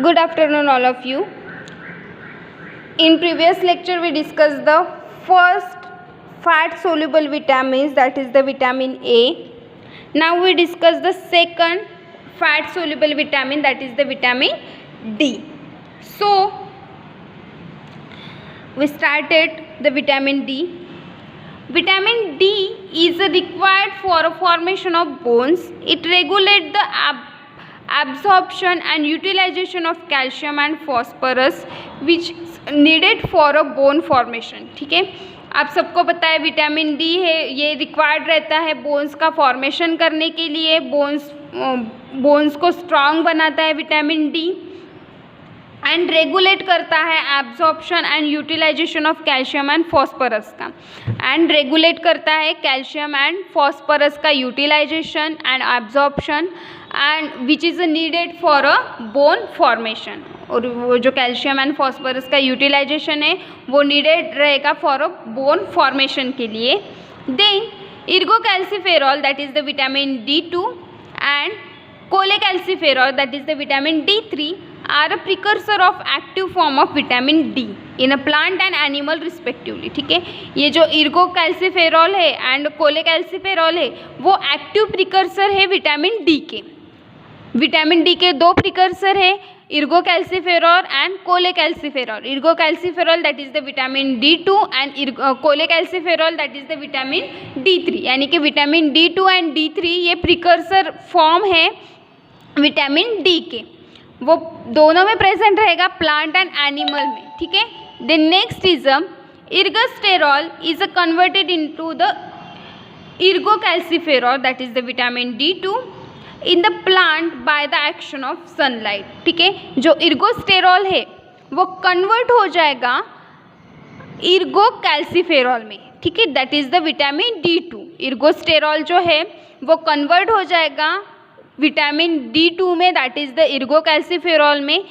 Good afternoon, all of you. In previous lecture, we discussed the first fat-soluble vitamins, that is the vitamin A. Now we discuss the second fat-soluble vitamin, that is the vitamin D. So we started the vitamin D. Vitamin D is required for a formation of bones. It regulates the absorption and utilization of calcium and phosphorus which needed for a bone formation. ठीक है, आप सबको पता है vitamin D है, ये required रहता है बोन्स का फॉर्मेशन करने के लिए. बोन्स को स्ट्रांग बनाता है विटामिन डी एंड रेगुलेट करता है absorption and utilisation of calcium and phosphorus का, एंड रेगुलेट करता है कैल्शियम एंड फॉस्फोरस का utilisation and absorption and which is needed for a bone formation. और वो जो कैल्शियम एंड फॉस्फोरस का यूटिलाइजेशन है वो नीडेड रहेगा फॉर अ बोन फॉर्मेशन के लिए. Then ergocalciferol that is the vitamin D2 and cholecalciferol that is the vitamin D3 are a precursor of active form of vitamin D in a plant and animal respectively. ठीक है, ये जो इर्गोकैल्सिफेरॉल है and cholecalciferol है वो active precursor है vitamin D के. Vitamin D के दो प्रिकर्सर है, ergocalciferol and cholecalciferol. Ergocalciferol that is the vitamin D2 and cholecalciferol that is the vitamin D3. यानी कि विटामिन D2 एंड D3 ये प्रिकर्सर फॉर्म है विटामिन डी के, वो दोनों में प्रेजेंट रहेगा प्लांट एंड एनिमल में. ठीक है, the next is ergosterol is converted into the ergocalciferol that is the vitamin D2 in the plant by the action of sunlight. ठीक है, जो इर्गोस्टेरॉल है वो कन्वर्ट हो जाएगा इर्गोकैल्सिफेरॉल में. ठीक है, that is the vitamin D2. इर्गोस्टेरॉल जो है वो कन्वर्ट हो जाएगा विटामिन D2 में, दैट इज़ द इर्गोकैल्सिफेरॉल में,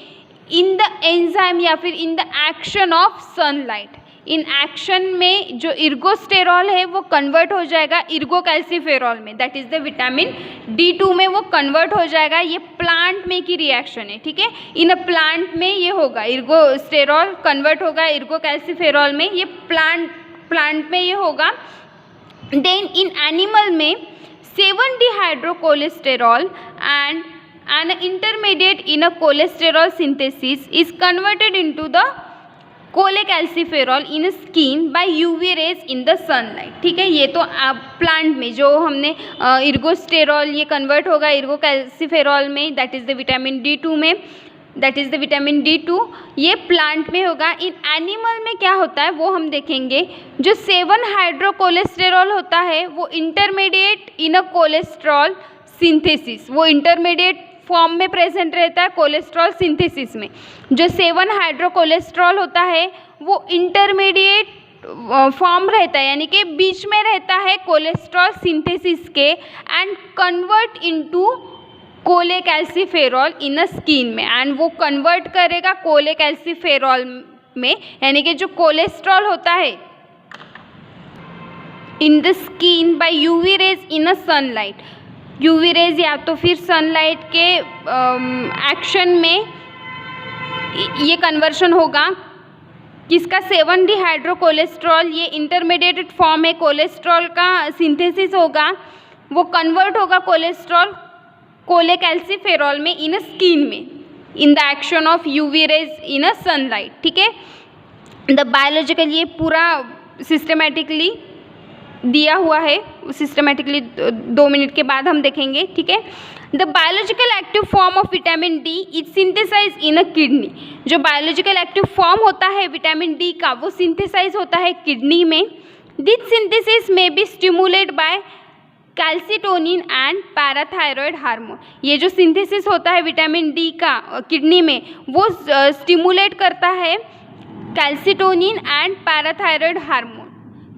इन द एंजाइम या फिर in the action of sunlight. In action में जो इर्गोस्टेरॉल है वो कन्वर्ट हो जाएगा इर्गोकैल्सिफेरॉल में, that is the vitamin D2 में वो कन्वर्ट हो जाएगा. ये प्लांट में की रिएक्शन है. ठीक है, इन अ प्लांट में ये होगा, इर्गोस्टेरॉल कन्वर्ट होगा इर्गोकैल्सिफेरॉल में, ये प्लांट में ये होगा. देन इन एनिमल में 7-dehydrocholesterol and an intermediate in a cholesterol synthesis is converted into the cholecalciferol in skin by UV rays in the sunlight. ठीक है, ये तो प्लांट में जो हमने इर्गोस्टेरॉल ये कन्वर्ट होगा इर्गोकैल्सिफेरॉल में, that is the vitamin D2 में, that is the vitamin D2, ये प्लांट में होगा. इन एनिमल में क्या होता है वो हम देखेंगे. जो 7-हाइड्रोकोलेस्टेरॉल होता है वो इंटरमीडिएट इन अ कोलेस्ट्रॉल सिंथेसिस, वो इंटरमीडिएट फॉर्म में प्रेजेंट रहता है कोलेस्ट्रॉल सिंथेसिस में. जो 7-हाइड्रोकोलेस्ट्रॉल होता है वो इंटरमीडिएट फॉर्म रहता है, यानी कि बीच में रहता है कोलेस्ट्रॉल सिंथेसिस के, and convert into cholecalciferol in a skin में, एंड वो कन्वर्ट करेगा कोलेकैल्सिफेरॉल में, यानी कि जो कोलेस्ट्रॉल होता है in the skin bye UV rays in a sunlight. UV rays या तो फिर सनलाइट के एक्शन में ये कन्वर्शन होगा. किसका? 7-डिहाइड्रोकोलेस्ट्रॉल, ये इंटरमीडिएट फॉर्म है कोलेस्ट्रॉल का, सिंथेसिस होगा, वो कन्वर्ट होगा कोलेकैल्सिफेरॉल में इन स्किन में, in the action of UV rays in a sunlight. ठीक है, द बायोलॉजिकल, ये पूरा सिस्टमेटिकली दिया हुआ है, सिस्टमेटिकली 2 मिनट के बाद हम देखेंगे. ठीक है, the biological active form of vitamin D is synthesise in a kidney. जो बायोलॉजिकल एक्टिव फॉर्म होता है विटामिन डी का वो सिंथेसाइज होता है किडनी में. This synthesis may be stimulate by calcitonin and parathyroid hormone. ये जो सिंथेसिस होता है विटामिन डी का किडनी में वो स्टिमुलेट करता है calcitonin and parathyroid hormone.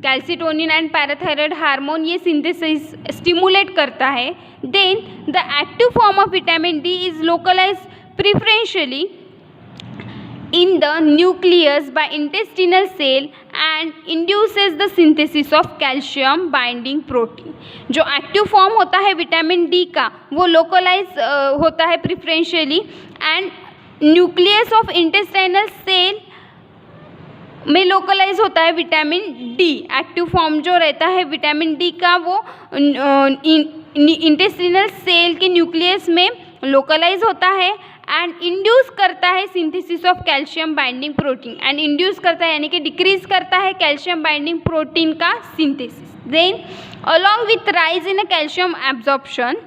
Calcitonin and parathyroid hormone ये सिंथेसिस स्टिमुलेट करता है. Then the active form of vitamin D is localise preferentially in the nucleus by intestinal cell and induces the synthesis of calcium binding protein. जो active form होता है vitamin D का वो localise होता है preferentially and nucleus of intestinal cell में localise होता है विटामिन डी। एक्टिव फॉर्म जो रहता है विटामिन डी का वो इंटेस्टाइनल सेल के न्यूक्लियस में लोकलाइज होता है एंड इंड्यूस करता है synthesis of calcium binding protein. And induce करता है यानी कि डिक्रीज करता है कैल्शियम बाइंडिंग प्रोटीन का synthesis. Then along with rise in calcium absorption,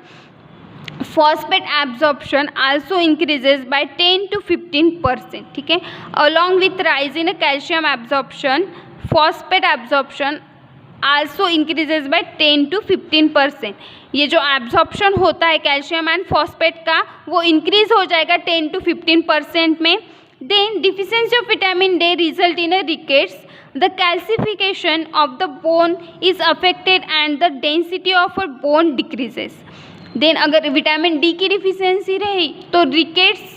phosphate absorption also increases by 10 to 15%। ठीक है, along with rise in calcium absorption, phosphate absorption also increases by 10 to 15%। ये जो एब्जॉर्प्शन होता है calcium and phosphate का वो increase हो जाएगा 10 to 15% में। Then deficiency of vitamin D result in a rickets, the calcification of the bone is affected and the density of a bone decreases. Then अगर विटामिन डी की deficiency रही तो rickets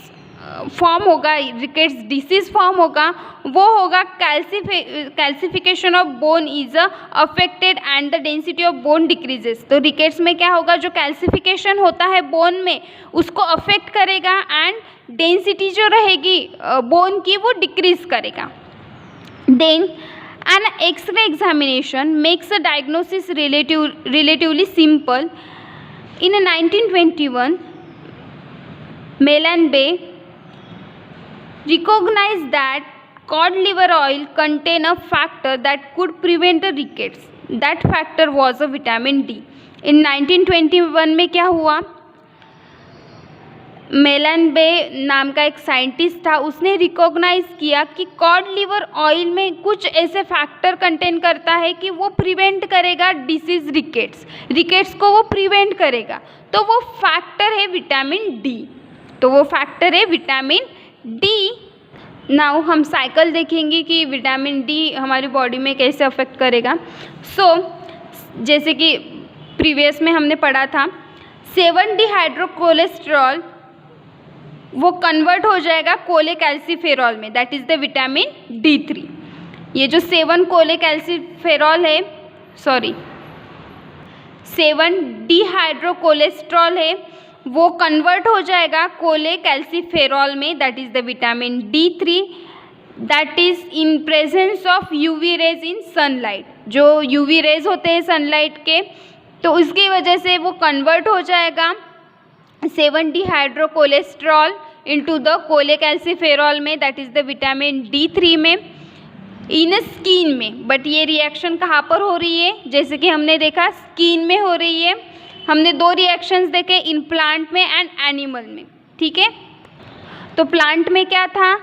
form होगा, rickets disease form होगा, वो होगा calcification of bone is affected and the density of bone decreases. तो rickets में क्या होगा, जो कैल्सिफिकेशन होता है बोन में उसको अफेक्ट करेगा एंड डेंसिटी जो रहेगी बोन की वो डिक्रीज करेगा। Then an X-ray examination makes a diagnosis relatively simple. In 1921, Melanby recognized that cod liver oil contained a factor that could prevent the rickets. That factor was a vitamin D. In 1921 में क्या हुआ, मेलनबे नाम का एक scientist था, उसने recognise किया कि कॉड लिवर ऑयल में कुछ ऐसे फैक्टर कंटेन करता है कि वो प्रिवेंट करेगा डिसीज रिकेट्स को वो प्रिवेंट करेगा। तो वो फैक्टर है विटामिन डी। नाउ हम साइकिल देखेंगे कि विटामिन डी हमारी बॉडी में कैसे अफेक्ट करेगा। जैसे कि प्रीवियस में हमने पढ़ा था 7-डिहाइड्रोकोलेस्ट्रॉल वो कन्वर्ट हो जाएगा कोलेकैल्सिफेरॉल में, that is the vitamin D3। ये जो 7-डिहाइड्रोकोलेस्ट्रॉल है वो कन्वर्ट हो जाएगा कोलेकैल्सिफेरॉल में, that is the vitamin D3, that is in presence of UV rays in sunlight. जो यूवी रेज होते हैं सनलाइट के, तो उसकी वजह से वो कन्वर्ट हो जाएगा 7-डिहाइड्रोकोलेस्ट्रॉल इनटू द कोलेकैल्सिफेरॉल में, that is the vitamin D3 में इन स्किन में। बट ये रिएक्शन कहाँ पर हो रही है, जैसे कि हमने देखा स्किन में हो रही है। हमने 2 रिएक्शंस देखे, इन प्लांट में एंड एनिमल में। ठीक है, तो प्लांट में क्या था,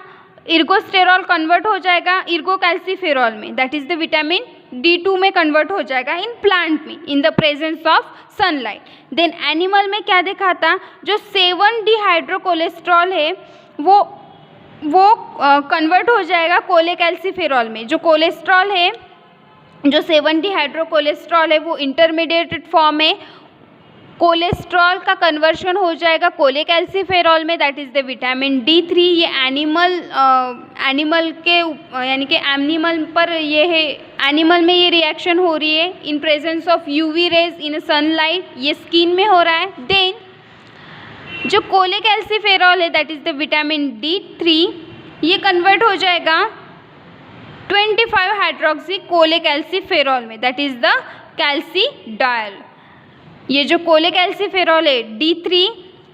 इर्गोस्टेरॉल कन्वर्ट हो जाएगा इर्गोकैल्सिफेरॉल में, that is the vitamin D2 में कन्वर्ट हो जाएगा इन प्लांट में in the presence of sunlight. Then animal में क्या देखा था, जो 7-डिहाइड्रोकोलेस्ट्रॉल है वो कन्वर्ट हो जाएगा कोलेकैल्सिफेरॉल में। जो कोलेस्ट्रॉल है, जो 7-डिहाइड्रोकोलेस्ट्रॉल है वो इंटरमीडिएटेड फॉर्म है, कोलेस्ट्रॉल का कन्वर्शन हो जाएगा कोलेकैल्सिफेरॉल में, that is the vitamin D3। ये एनिमल के यानी कि एनिमल पर ये है, एनिमल में ये रिएक्शन हो रही है in presence of UV rays in sunlight, ये स्किन में हो रहा है। देन जो कोलेकैल्सिफेरॉल है that is the vitamin D3, ये कन्वर्ट हो जाएगा 25-हाइड्रोक्सी कोलेकैल्सिफेरॉल में, दैट इज़ द कैल्सीडायल। ये जो कोलेकैल्सिफेरॉल है D3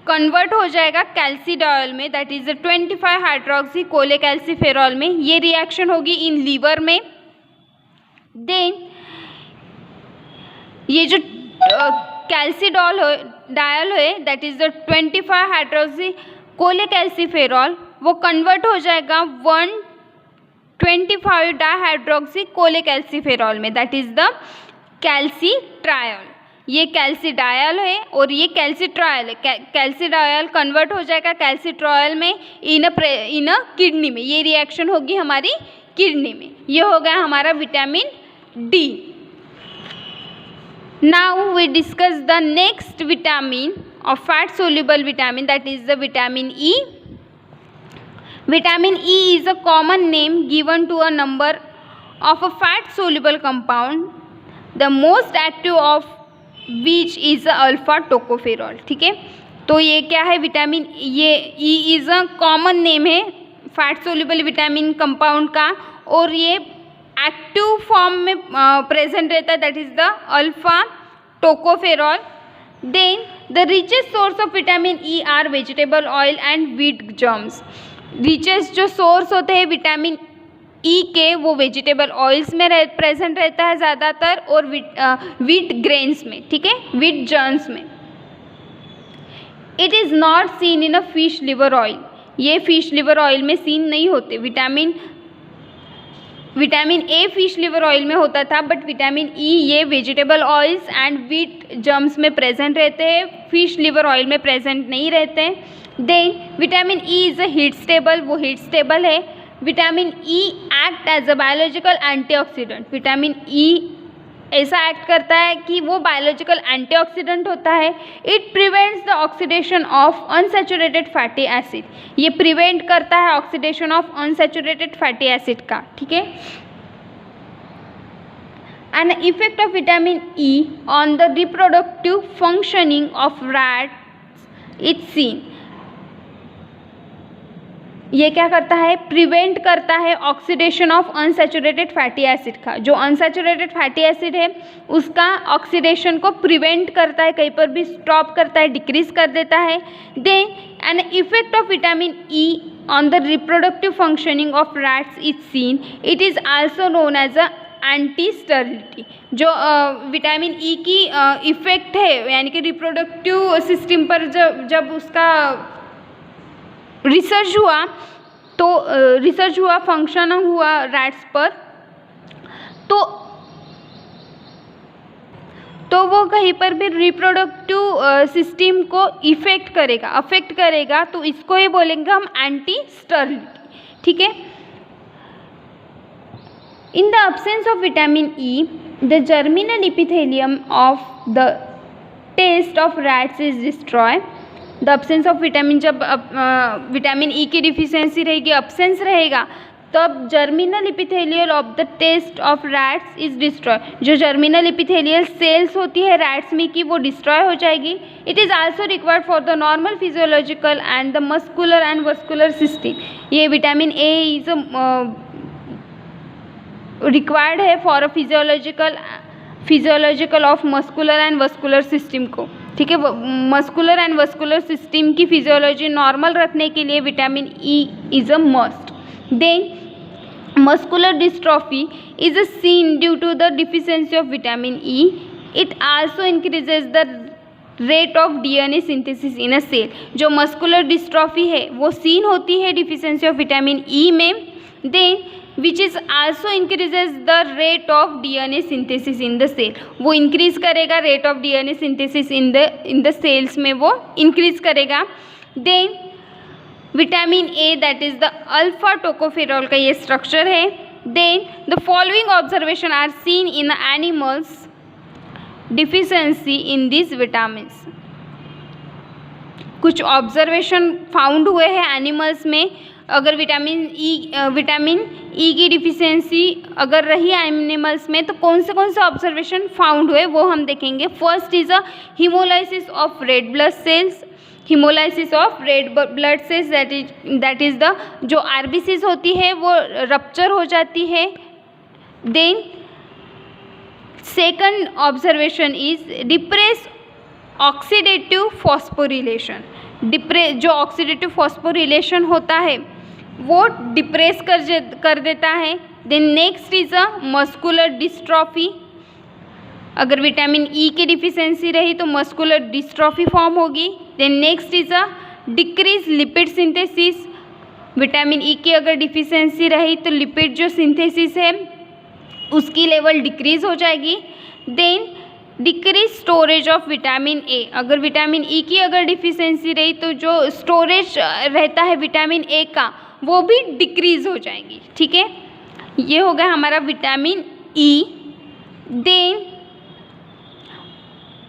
कन्वर्ट हो जाएगा कैल्सीडायल में, दैट इज़ द 25-हाइड्रोक्सी कोलेकैल्सिफेरॉल में। ये रिएक्शन होगी इन लीवर में। देन ये जो कैल्सीडायल है दैट इज़ द 25-हाइड्रोक्सी कोलेकैल्सिफेरॉल, वो कन्वर्ट हो जाएगा 1,25-डाइहाइड्रोक्सी कोलेकैल्सिफेरॉल में, दैट इज़ द कैल्सीट्रायल। ये कैल्सीडायल है और ये कैल्सीट्रायल है। कैल्सीडायल कन्वर्ट हो जाएगा कैल्सीट्रायल में इन अ किडनी में, ये रिएक्शन होगी हमारी किडनी में। ये हो गया हमारा vitamin D. Now we discuss the next vitamin of fat soluble vitamin, that is the vitamin E. Vitamin E is a common name given to a number of a fat soluble compound, the most active of which is alpha tocopherol। ठीक है, तो ये क्या है vitamin, ये E is a common name है fat soluble vitamin compound का, और ये एक्टिव फॉर्म में प्रेजेंट रहता है, that is the alpha tocopherol. Then the richest source of vitamin E are vegetable oil and wheat germs. Richest जो source होते हैं विटामिन ई के वो वेजिटेबल ऑयल्स में प्रेजेंट रहता है ज़्यादातर, और व्हीट ग्रेन्स में, ठीक है, व्हीट जर्म्स में। It is not seen in a fish liver oil, ये फिश लिवर ऑयल में सीन नहीं होते। Vitamin A fish liver oil में होता था, बट विटामिन ई ये vegetable oils and wheat germs में प्रेजेंट रहते हैं, फिश लिवर ऑयल में प्रेजेंट नहीं रहते हैं। Then vitamin E is a heat stable, वो हीट स्टेबल है। Vitamin E act as a biological antioxidant, vitamin E ऐसा एक्ट करता है कि वो बायोलॉजिकल एंटीऑक्सीडेंट होता है। It prevents the oxidation of unsaturated fatty acid, ये प्रिवेंट करता है oxidation of unsaturated fatty acid का, ठीक है। N effect of vitamin E on the reproductive functioning of rats is scene, ये क्या करता है, प्रिवेंट करता है oxidation of unsaturated fatty acid का। जो अनसैचुरेटेड फैटी एसिड है उसका ऑक्सीडेशन को प्रिवेंट करता है, कहीं पर भी स्टॉप करता है, डिक्रीज कर देता है। Then an effect of vitamin E on the reproductive functioning of rats is seen, it is also known as a anti sterility. जो विटामिन ई की इफेक्ट है, यानी कि रिप्रोडक्टिव सिस्टम पर जब उसका रिसर्च हुआ फंक्शन हुआ रैट्स पर, तो वो कहीं पर भी रिप्रोडक्टिव सिस्टम को अफेक्ट करेगा, तो इसको ही बोलेंगे हम एंटी स्टरिलिटी, ठीक है। In the absence of vitamin E, the germinal epithelium of the taste of rats is destroyed. The absence of vitamin, जब विटामिन ई की डिफिशियंसी रहेगी, absence रहेगा, तब germinal epithelial of the test of rats is destroy, जो germinal epithelial cells होती है rats में की वो डिस्ट्रॉय हो जाएगी। It is also required for the normal physiological and the muscular and vascular system, ये विटामिन ए इज रिक्वायर्ड है for a physiological of muscular and vascular system को, ठीक है। मस्कुलर एंड वस्कुलर सिस्टम की physiology normal रखने के लिए vitamin E is a must. Then muscular dystrophy is a seen due to the deficiency of vitamin E, it also increases the rate of DNA synthesis in a cell. जो muscular dystrophy है वो scene होती है deficiency of vitamin E में, then which is also increases the rate of DNA synthesis in the cell, वो increase करेगा rate of DNA synthesis in the cells में, वो इंक्रीज करेगा। Then vitamin A that is the alpha tocopherol का ये structure है। Then the following observation are seen in animals deficiency in this vitamins, कुछ observation found हुए हैं animals में, अगर विटामिन ई की डिफिशियंसी अगर रही एनिमल्स में तो कौन से ऑब्जर्वेशन फाउंड हुए वो हम देखेंगे। First is a hemolysis of red blood cells, hemolysis of red blood cells that is the जो आरबीसीज होती है वो रप्चर हो जाती है। Then second observation is depress oxidative phosphorylation, जो ऑक्सीडेटिव फॉस्फोरिलेशन होता है वो डिप्रेस कर देता है। Then next is a muscular dystrophy, अगर विटामिन ई की डिफिशियंसी रही तो मस्कुलर डिस्ट्रॉफी फॉर्म होगी। Then next is a decrease lipid synthesis, vitamin E की अगर डिफिशियंसी रही तो लिपिड जो सिंथेसिस है उसकी लेवल डिक्रीज हो जाएगी। Then decrease storage of vitamin A, अगर विटामिन ई की अगर डिफिशियंसी रही तो जो स्टोरेज रहता है विटामिन ए का वो भी डिक्रीज हो जाएगी, ठीक है। ये हो गया हमारा vitamin E. Then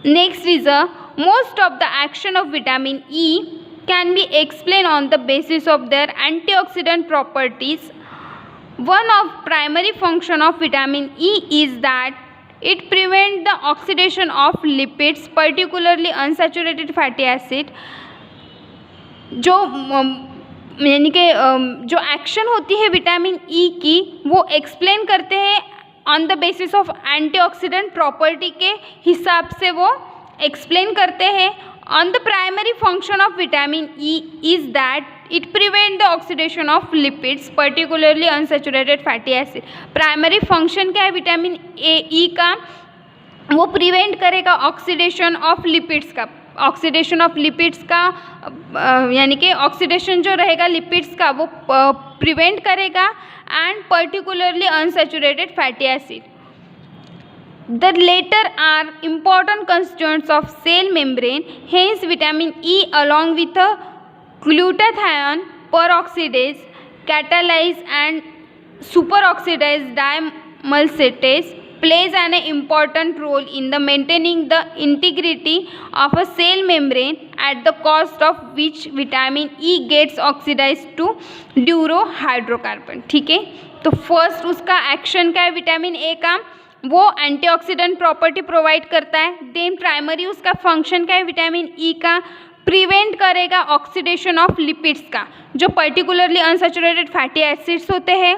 next is a most of the action of vitamin E can be explain on the basis of their antioxidant properties. One of primary function of vitamin E is that it prevents the oxidation of lipids, particularly unsaturated fatty acid. जो यानी कि जो action होती है vitamin E की वो explain करते हैं on the basis of antioxidant property के हिसाब से वो एक्सप्लेन करते हैं. On the primary function of vitamin E is that it prevent the oxidation of lipids particularly unsaturated fatty acid. Primary function क्या है विटामिन ई का? वो प्रिवेंट करेगा ऑक्सीडेशन ऑफ लिपिड्स का. ऑक्सीडेशन ऑफ लिपिड्स का यानी कि ऑक्सीडेशन जो रहेगा लिपिड्स का वो प्रिवेंट करेगा and particularly unsaturated fatty acid. The latter are important constituents of cell membrane. Hence, vitamin E along with a glutathione peroxidase, catalase and superoxidase diamylsatase plays an important role in the maintaining the integrity of a cell membrane at the cost of which vitamin E gets oxidized to durohydrocarbon. ठीक है, तो first उसका action क्या है vitamin A का? वो antioxidant property provide करता है. देन प्राइमरी उसका फंक्शन क्या है विटामिन ई का? प्रिवेंट करेगा ऑक्सीडेशन ऑफ लिपिड्स का, जो पर्टिकुलरली अनसैचुरेटेड फैटी एसिड्स होते हैं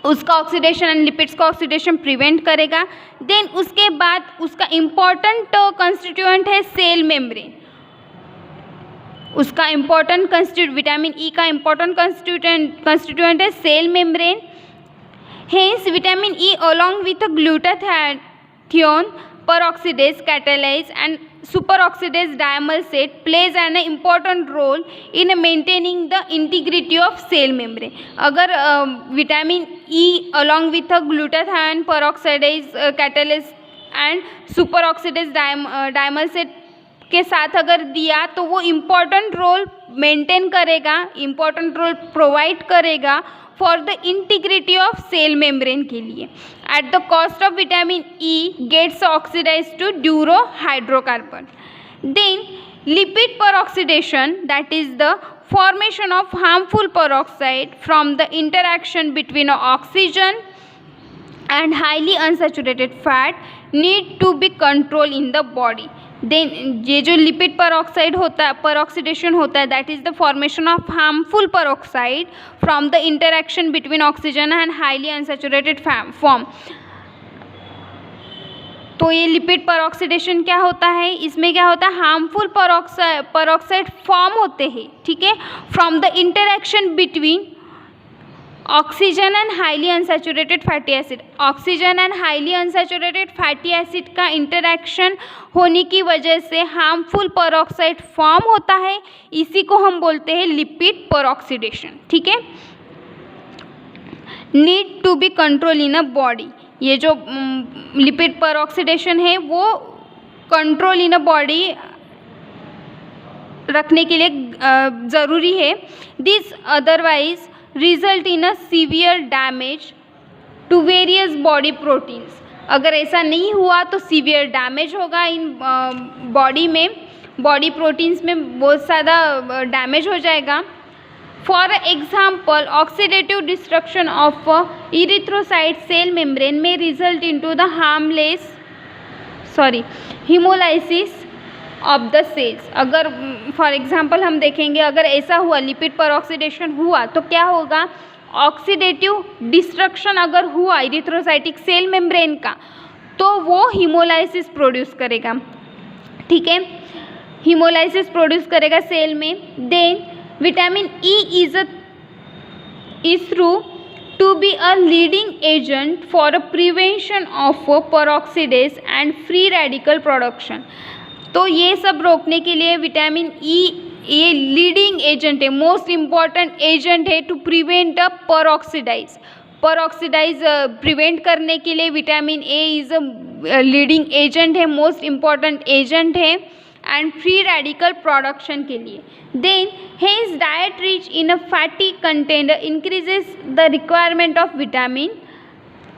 उसका ऑक्सीडेशन एंड लिपिड्स का ऑक्सीडेशन प्रिवेंट करेगा. देन उसके बाद उसका इम्पॉर्टेंट कंस्टिट्यूएंट है सेल मेम्ब्रेन. उसका इम्पॉर्टेंट विटामिन ई का इम्पॉर्टेंट कंस्टिट्यूएंट है cell membrane. Hence, vitamin E along with a glutathione peroxidase, catalase and superoxidase diamylsate plays an important role in maintaining the integrity of cell membrane. अगर vitamin E along with a glutathione peroxidase, catalase and superoxidase diamylsate के साथ अगर दिया तो वो important role maintain करेगा, important role provide करेगा for the integrity of cell membrane के लिए. At the cost of vitamin E gets oxidize to durohydrocarbon. Then lipid peroxidation, that is the formation of harmful peroxide from the interaction between oxygen and highly unsaturated fat, need to be controlled in the body. Then ये जो lipid peroxide होता है, peroxidation होता है, that is the formation of harmful peroxide from the interaction between oxygen and highly unsaturated form. तो ये lipid peroxidation क्या होता है? इसमें क्या होता है? हार्मफुल peroxide फॉर्म होते हैं, ठीक है, from the interaction between oxygen and highly unsaturated fatty acid. Oxygen and highly unsaturated fatty acid का इंटरेक्शन होने की वजह से हार्मफुल peroxide फॉर्म होता है. इसी को हम बोलते हैं लिपिड peroxidation. ठीक है, need to be control in a body. ये जो लिपिड peroxidation है वो कंट्रोल इन अ बॉडी रखने के लिए ज़रूरी है. This otherwise result in a severe damage to various body proteins. अगर ऐसा नहीं हुआ तो सीवियर डैमेज होगा इन बॉडी में, बॉडी प्रोटीन्स में बहुत ज़्यादा डैमेज हो जाएगा. For example, oxidative destruction of erythrocyte cell membrane में result into the hemolysis of the cells. अगर फॉर एग्जांपल हम देखेंगे, अगर ऐसा हुआ लिपिड peroxidation हुआ तो क्या होगा? ऑक्सीडेटिव डिस्ट्रक्शन अगर हुआ इरिथ्रोसाइटिक सेल मेम्ब्रेन का तो वो हीमोलाइसिस प्रोड्यूस करेगा. ठीक है, हीमोलाइसिस प्रोड्यूस करेगा सेल में. Then vitamin E is through to be a leading agent for a prevention of peroxidase and free radical production. तो ये सब रोकने के लिए विटामिन ई ये लीडिंग एजेंट है, मोस्ट इम्पॉर्टेंट एजेंट है to prevent a peroxidase. Prevent करने के लिए vitamin A is a leading agent है, मोस्ट इम्पॉर्टेंट एजेंट है एंड फ्री रेडिकल प्रोडक्शन के लिए. Then hence diet rich in a fatty content increases the requirement of vitamin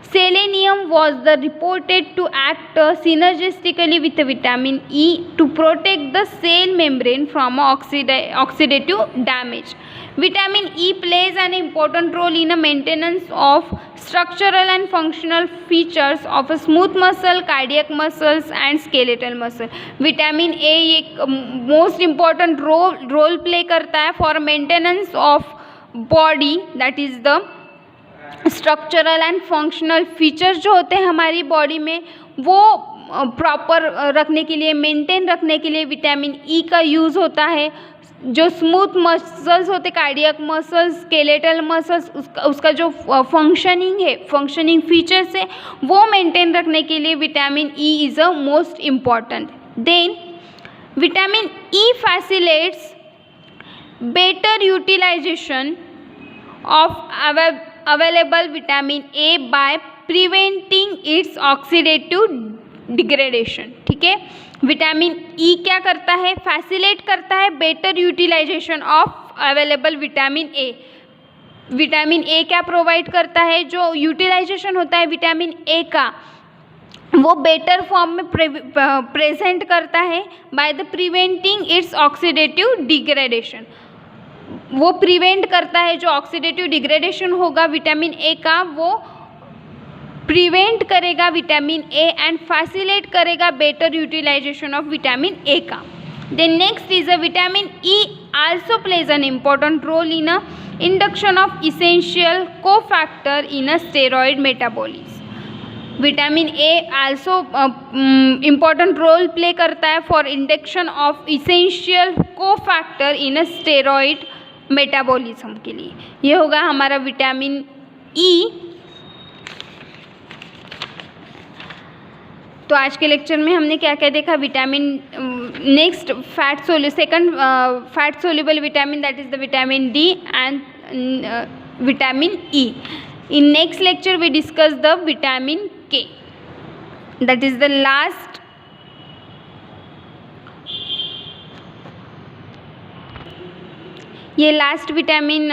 Selenium was the reported to act synergistically with vitamin E to protect the cell membrane from oxidative damage. Vitamin E plays an important role in the maintenance of structural and functional features of a smooth muscle, cardiac muscles and skeletal muscle. Vitamin A एक most important role play करता है for maintenance of body, that is the structural and functional features जो होते हैं हमारी body में वो proper रखने के लिए, मेंटेन रखने के लिए विटामिन ई का यूज़ होता है. जो स्मूथ मसल्स होते, कार्डियक मसल्स, स्केलेटल मसल्स, उसका जो फंक्शनिंग है, फंक्शनिंग फीचर्स है, वो मेंटेन रखने के लिए vitamin E is a most important. Then vitamin E facilitates better utilization of available vitamin A by preventing its oxidative degradation. ठीक है, विटामिन ई क्या करता है, फैसिलेट करता है better utilization of available vitamin A. Vitamin A क्या provide करता है, जो यूटिलाइजेशन होता है विटामिन ए का वो बेटर फॉर्म में प्रेजेंट करता है by the preventing its oxidative degradation. वो प्रिवेंट करता है, जो ऑक्सीडेटिव डिग्रेडेशन होगा विटामिन ए का वो प्रिवेंट करेगा विटामिन ए एंड फैसिलेट करेगा better utilization of vitamin A का. Then next is a vitamin E also plays an important role in a induction of essential cofactor in a steroid metabolism. Vitamin A also important role play करता है for induction of essential cofactor in a steroid metabolism के लिए. ये होगा हमारा vitamin ई. तो आज के लेक्चर में हमने क्या क्या देखा, vitamin, next second fat soluble vitamin, that is the vitamin D and vitamin E. In next lecture we discuss the vitamin K, that is the last. ये लास्ट विटामिन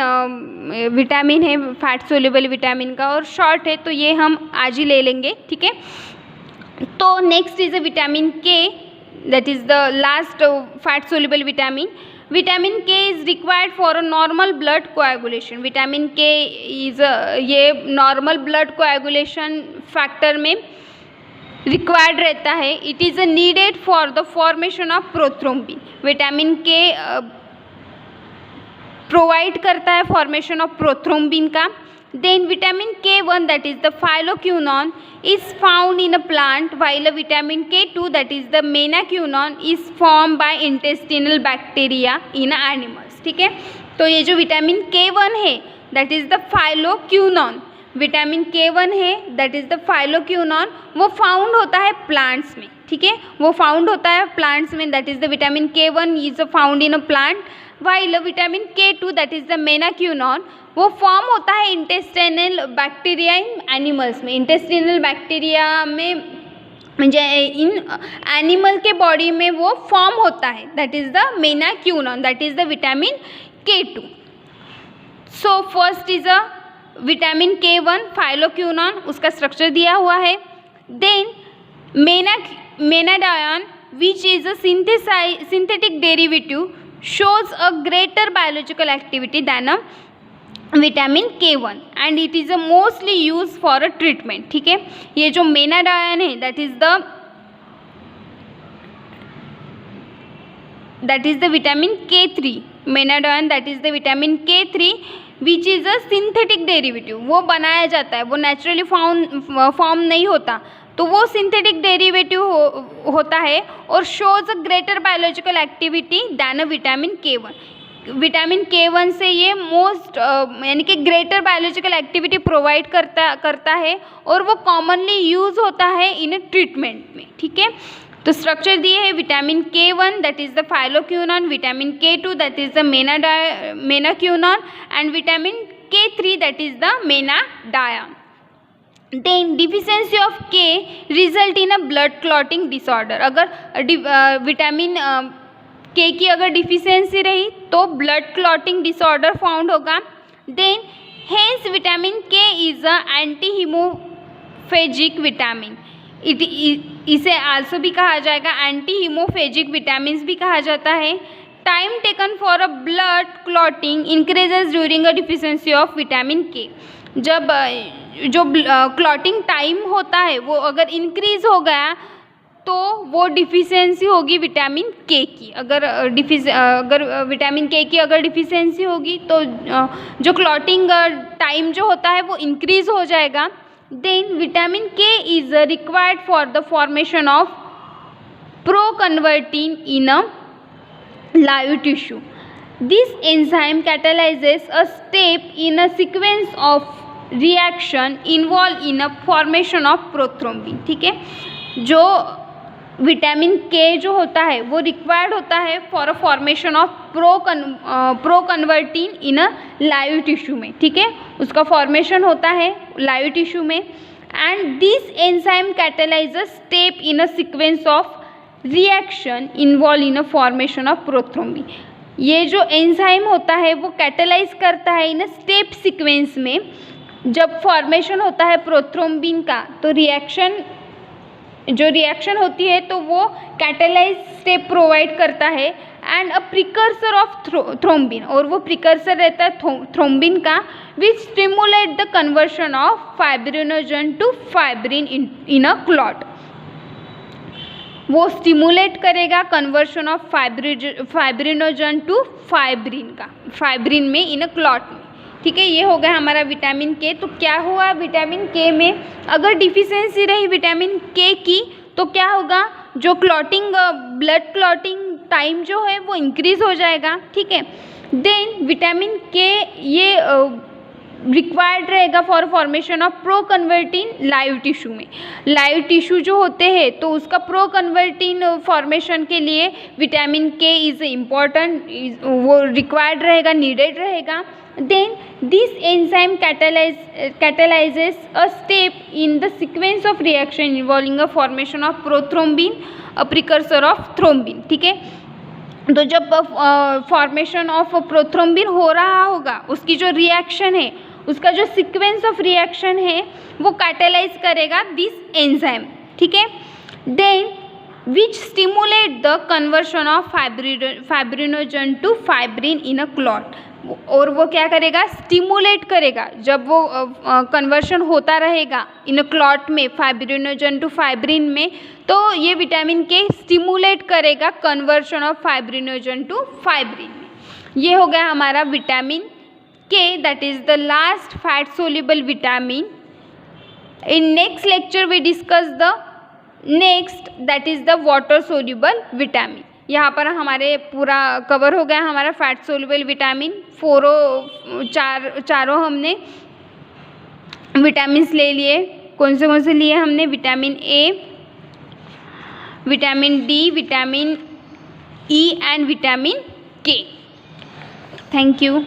है फैट सोल्यूबल विटामिन का और short है, तो ये हम आज ही ले लेंगे. ठीक है, तो next is a vitamin K, that is the last fat soluble vitamin. Vitamin K is required for a normal blood coagulation. Vitamin K is ये नॉर्मल ब्लड कोएगुलेशन फैक्टर में रिक्वायर्ड रहता है. It is needed for the formation of prothrombin. Vitamin K provide करता है formation of prothrombin का. Then vitamin K1 that is the phylloquinone is found in a plant, while vitamin K2 that is the menaquinone is form by intestinal bacteria in animals. ठीक है, तो ये जो vitamin K1 है that is the phylloquinone, vitamin K1 है that is the फाइलोक्यूनॉन, वो found होता है प्लांट्स में. ठीक है, वो फाउंड होता है प्लांट्स में, that is the vitamin K1 is found in a plant, while vitamin K2 that is the menaquinone वो फॉर्म होता है इंटेस्टाइनल बैक्टीरिया इन एनिमल्स में. इंटेस्टिनल बैक्टीरिया में म्हणजे इन एनिमल के बॉडी में वो फॉर्म होता है, that is the menaquinone, that is the vitamin K2. So first is a vitamin K1 phylloquinone, उसका स्ट्रक्चर दिया हुआ है. Then menadione which is a synthetic derivative shows a greater biological activity than a vitamin K1 and it is a mostly used for a treatment. ठीक है, ये जो मेनाडायन है that is the vitamin K3, मेनाडायन that is the vitamin K3 which is a synthetic derivative. वो बनाया जाता है, वो नेचुरली फॉर्म नहीं होता, तो वो सिंथेटिक डेरिवेटिव होता है और shows a greater biological activity then a vitamin K1. Vitamin K1 से ये मोस्ट यानी कि ग्रेटर बायोलॉजिकल एक्टिविटी प्रोवाइड करता है और वो कॉमनली यूज़ होता है इन ट्रीटमेंट में. ठीक है, तो स्ट्रक्चर दिए है vitamin K1 that is the phylloquinone, vitamin K2 that is the menaquinone and vitamin K3 that is the menadione. Then deficiency of K result in a blood clotting disorder. अगर vitamin K की अगर deficiency रही तो blood clotting disorder found होगा. Then hence vitamin K is a hemophagic vitamin, इसे also भी कहा जाएगा एंटी हीमोफेजिक विटामिन भी कहा जाता है। Time taken for a blood clotting increases during a deficiency of vitamin के। जब जो क्लॉटिंग टाइम होता है वो अगर इंक्रीज हो गया तो वो डिफिशिएंसी होगी विटामिन के की। अगर विटामिन के की अगर डिफिशिएंसी होगी तो जो क्लॉटिंग टाइम जो होता है वो इंक्रीज हो जाएगा। Then vitamin K is required for the formation of proconvertin in a live tissue. This enzyme catalyzes a step in a sequence of reaction involved in a formation of prothrombin. ठीक है, जो vitamin के जो होता है वो required होता है for a formation of proconvertin in a live tissue में। ठीक है, उसका फॉर्मेशन होता है लाइव टिश्यू में। And this enzyme catalyzes step in a sequence of reaction involve in a formation of prothrombin. ये जो एंजाइम होता है वो कैटेलाइज करता है इन अ स्टेप सीक्वेंस में। जब फॉर्मेशन होता है प्रोथ्रोम्बिन का तो रिएक्शन होती है तो वो कैटेलाइज स्टेप प्रोवाइड करता है and a precursor of thrombin, और वो प्रिकर्सर रहता है थ्रोम्बिन का, which stimulate the conversion of fibrinogen to fibrin in a clot. वो स्टिमुलेट करेगा conversion of fibrinogen to fibrin में इन अ क्लॉट में। ठीक है, ये हो गया हमारा विटामिन के। तो क्या हुआ विटामिन के में, अगर डिफिशिएंसी रही विटामिन के की तो क्या होगा, जो ब्लड क्लॉटिंग टाइम जो है वो इंक्रीज हो जाएगा। ठीक है, देन विटामिन के ये रिक्वायर्ड रहेगा for formation of proconvertin live tissue में। लाइव टिश्यू जो होते हैं तो उसका प्रोकन्वर्टिन फॉर्मेशन के लिए विटामिन के इज इम्पॉर्टेंट, वो रिक्वायर्ड रहेगा, नीडेड रहेगा। Then this enzyme catalyzes a step in the sequence of reaction involving a formation of prothrombin, a precursor of thrombin. ठीक है, तो जब फॉर्मेशन ऑफ प्रोथ्रोम्बिन हो रहा होगा उसकी जो रिएक्शन है, उसका जो सीक्वेंस ऑफ रिएक्शन है वो कैटेलाइज करेगा दिस एंजाइम। ठीक है, then which stimulate the conversion of fibrinogen to fibrin in a clot, और वो क्या करेगा, स्टिमुलेट करेगा। जब वो कन्वर्शन होता रहेगा इन अ क्लॉट में फाइब्रिनोजन टू फाइब्रिन में, तो ये विटामिन के स्टिमुलेट करेगा conversion of fibrinogen to fibrin में। ये हो गया हमारा vitamin K, that is the last fat soluble vitamin. In next lecture we discuss the next, that is the water soluble vitamin. यहाँ पर हमारे पूरा कवर हो गया हमारा फैट सोल्यूबल विटामिन। चारों हमने विटामिन्स ले लिए। कौन से लिए हमने, vitamin A, vitamin D, vitamin E and vitamin K. Thank you.